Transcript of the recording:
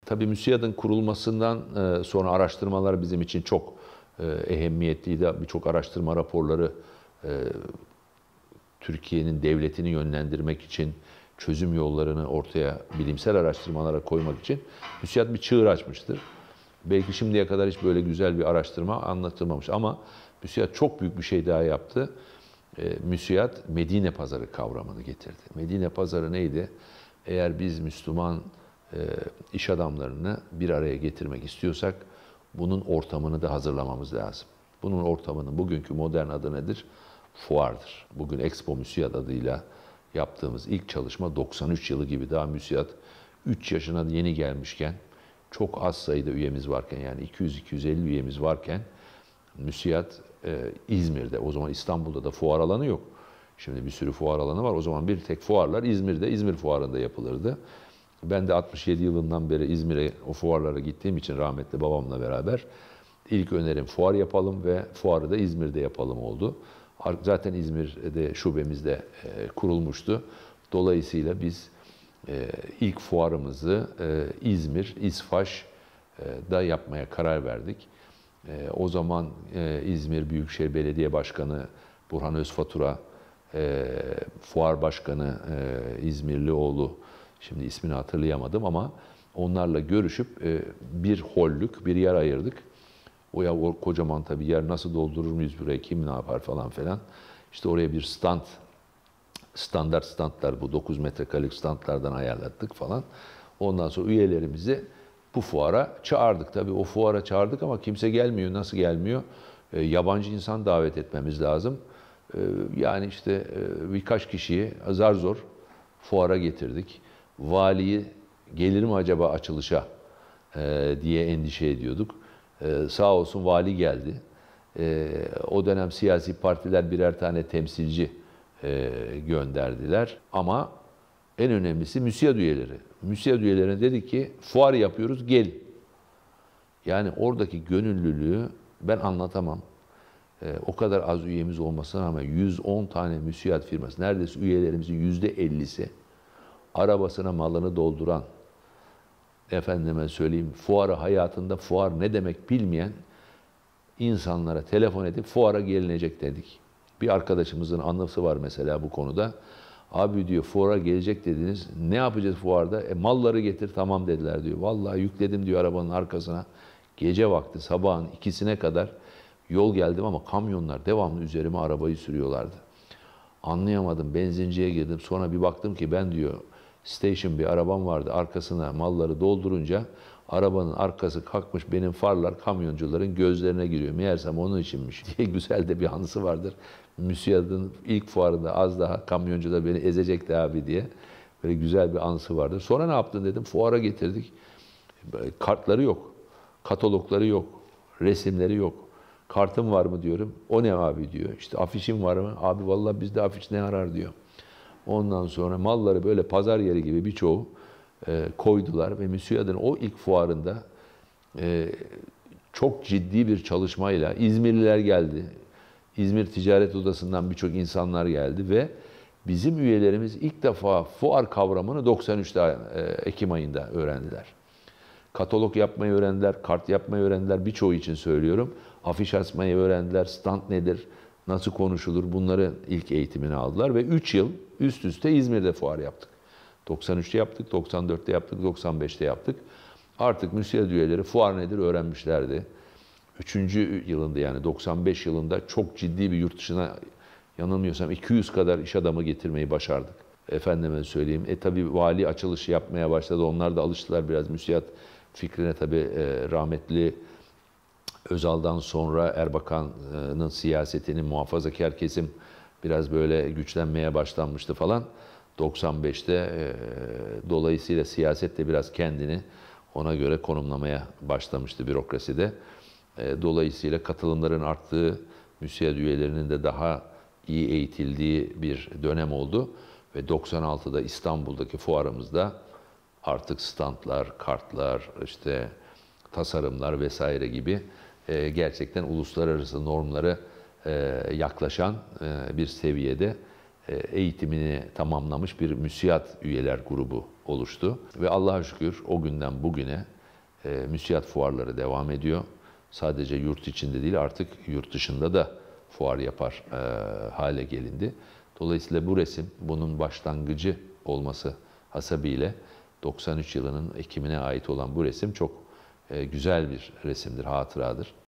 Tabii MÜSİAD'ın kurulmasından sonra araştırmalar bizim için çok ehemmiyetliydi. Birçok araştırma raporları Türkiye'nin devletini yönlendirmek için, çözüm yollarını ortaya bilimsel araştırmalara koymak için MÜSİAD bir çığır açmıştır. Belki şimdiye kadar hiç böyle güzel bir araştırma anlatılmamış ama MÜSİAD çok büyük bir şey daha yaptı. MÜSİAD Medine Pazarı kavramını getirdi. Medine Pazarı neydi? Eğer biz Müslüman iş adamlarını bir araya getirmek istiyorsak bunun ortamını da hazırlamamız lazım. Bunun ortamının bugünkü modern adı nedir? Fuardır. Bugün Expo MÜSİAD adıyla yaptığımız ilk çalışma 93 yılı gibi, daha MÜSİAD 3 yaşına yeni gelmişken, çok az sayıda üyemiz varken, yani 200-250 üyemiz varken MÜSİAD İzmir'de, o zaman İstanbul'da da fuar alanı yok. Şimdi bir sürü fuar alanı var. O zaman bir tek fuarlar İzmir'de, İzmir fuarında yapılırdı. Ben de 67 yılından beri İzmir'e o fuarlara gittiğim için rahmetli babamla beraber ilk önerim fuar yapalım ve fuarı da İzmir'de yapalım oldu. Zaten İzmir'de şubemiz de kurulmuştu. Dolayısıyla biz ilk fuarımızı İzmir, İsfaş'da yapmaya karar verdik. O zaman İzmir Büyükşehir Belediye Başkanı Burhan Özfatura, fuar başkanı İzmirlioğlu, şimdi ismini hatırlayamadım ama onlarla görüşüp bir hollük, bir yer ayırdık. O kocaman tabii yer, nasıl doldurur muyuz buraya, kim ne yapar falan filan. İşte oraya bir standart standlar, bu 9 metrekarelik standlardan ayarladık falan. Ondan sonra üyelerimizi bu fuara çağırdık. Tabii o fuara çağırdık ama kimse gelmiyor. Nasıl gelmiyor? Yabancı insan davet etmemiz lazım. Yani işte birkaç kişiyi zar zor fuara getirdik. Valiyi gelir mi acaba açılışa diye endişe ediyorduk. Sağ olsun vali geldi. O dönem siyasi partiler birer tane temsilci gönderdiler. Ama en önemlisi MÜSİAD üyeleri. MÜSİAD üyelerine dedi ki fuar yapıyoruz, gel. Yani oradaki gönüllülüğü ben anlatamam. O kadar az üyemiz olmasına rağmen 110 tane MÜSİAD firması, neredeyse üyelerimizin %50'si arabasına malını dolduran, efendime söyleyeyim, fuarı hayatında fuar ne demek bilmeyen insanlara telefon edip fuara gelinecek dedik. Bir arkadaşımızın anısı var mesela bu konuda. Abi diyor, fuara gelecek dediniz, ne yapacağız fuarda? Malları getir, tamam dediler diyor. Vallahi yükledim diyor arabanın arkasına. Gece vakti sabahın 2'sine kadar yol geldim ama kamyonlar devamlı üzerime arabayı sürüyorlardı. Anlayamadım, benzinciye girdim. Sonra bir baktım ki ben diyor, station bir arabam vardı, arkasına malları doldurunca arabanın arkası kalkmış, benim farlar kamyoncuların gözlerine giriyor. Meğersem onun içinmiş diye güzel de bir anısı vardır. MÜSİAD'ın ilk fuarında az daha kamyoncular beni ezecekti abi diye. Böyle güzel bir anısı vardır. Sonra ne yaptın dedim, fuara getirdik. Kartları yok, katalogları yok, resimleri yok. Kartım var mı diyorum. O ne abi diyor. İşte afişim var mı? Abi vallahi bizde afiş ne arar diyor. Ondan sonra malları böyle pazar yeri gibi birçoğu koydular ve MÜSİAD'ın o ilk fuarında çok ciddi bir çalışmayla İzmirliler geldi. İzmir Ticaret Odası'ndan birçok insanlar geldi ve bizim üyelerimiz ilk defa fuar kavramını 93'te Ekim ayında öğrendiler. Katalog yapmayı öğrendiler, kart yapmayı öğrendiler, birçoğu için söylüyorum. Afiş asmayı öğrendiler, stand nedir, nasıl konuşulur, bunları ilk eğitimini aldılar ve 3 yıl üst üste İzmir'de fuar yaptık. 93'te yaptık, 94'te yaptık, 95'te yaptık. Artık MÜSİAD üyeleri fuar nedir öğrenmişlerdi. 3. yılında, yani 95 yılında çok ciddi bir yurt dışına, yanılmıyorsam 200 kadar iş adamı getirmeyi başardık. Efendime söyleyeyim. Tabii vali açılışı yapmaya başladı. Onlar da alıştılar biraz MÜSİAD fikrine. Tabii rahmetli Özal'dan sonra Erbakan'ın siyasetinin muhafazakar kesim biraz böyle güçlenmeye başlanmıştı falan. 95'te dolayısıyla siyaset de biraz kendini ona göre konumlamaya başlamıştı bürokraside. Dolayısıyla katılımların arttığı, MÜSİAD üyelerinin de daha iyi eğitildiği bir dönem oldu. Ve 96'da İstanbul'daki fuarımızda artık standlar, kartlar, işte tasarımlar vesaire gibi gerçekten uluslararası normlara yaklaşan bir seviyede eğitimini tamamlamış bir MÜSİAD üyeler grubu oluştu. Ve Allah'a şükür o günden bugüne Müsiyat fuarları devam ediyor. Sadece yurt içinde değil, artık yurt dışında da fuar yapar hale gelindi. Dolayısıyla bu resim, bunun başlangıcı olması hasebiyle 93 yılının Ekim'ine ait olan bu resim çok güzel bir resimdir, hatıradır.